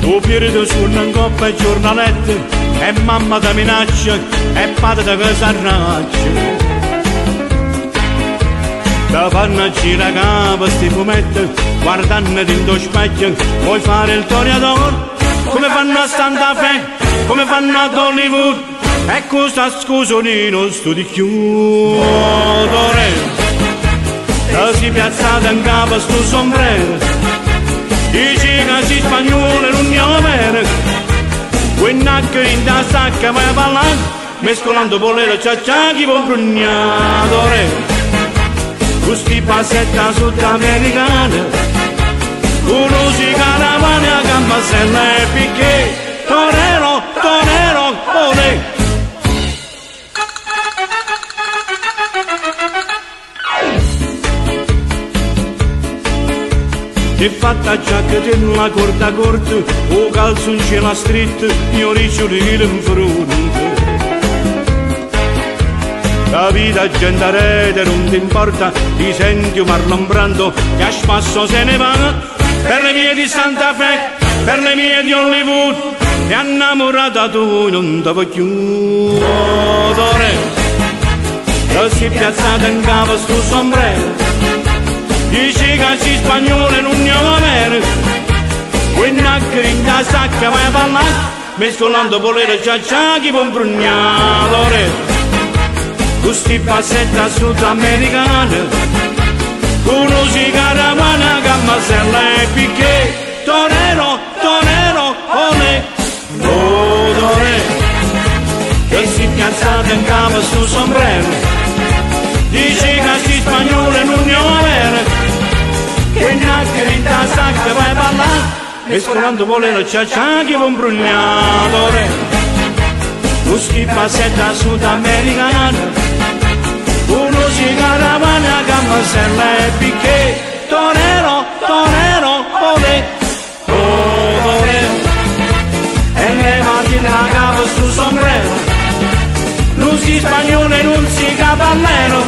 Tu pirito su una coppa e giornalette, e mamma da minaccia, e padre da che s'arraccia. Da fanno a girare capo sti fumetti, guardando dentro specchio, vuoi fare il toreador? Come fanno a Santa Fe, come fanno ad Hollywood, e cosa scusonino sto di chiudere. Da si piazzata in capo sto sombrero, dici che si spagnolo non ne va bene. Quennacchio in da sacca vai a ballare, mescolando bolero ciaccia chi vuol brugnatore. Questi passetta sudamericana, conosci caravana, gambasella e picché, torero, torero, olè. Ti fatta giacca nella corda corta, o calzoncino stretto, io ricciolino in fronte. La vita gente rete non ti importa, ti senti un Marlon Brando che a spasso se ne va. Per le mie di Santa Fe, per le mie di Hollywood, e innamorata tu non ti voglio chiudere. E si è piazzata in capo sto sombrero, dici che si spagnolo non ne va bene. Quennacchio in da sacca vai a ballare, mescolando bolero ciaccia chi può brugnatore. Questi passetta sudamericana, conosci caravana, gambasella e picché, torero, torero, olè, odore. E si piazzata in capo sto sombrero, dici che si spagnolo non ne va bene. Che nacchio in da sacca vai a ballare, mescolando bolero ciaccia chi vuol brugnatore. Questi passetta sudamericana, conosci caravana, gambasella e picché, torero, torero, olè, olè. E levati la capa sto sombrero, non si spagnolo e non si cavallero.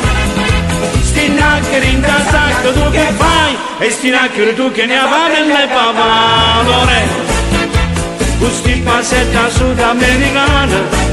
Sti naccheri in da sacca tu che fai, e sti naccheri tu che ne avrai nelle papalore. Questi passetta sudamericana,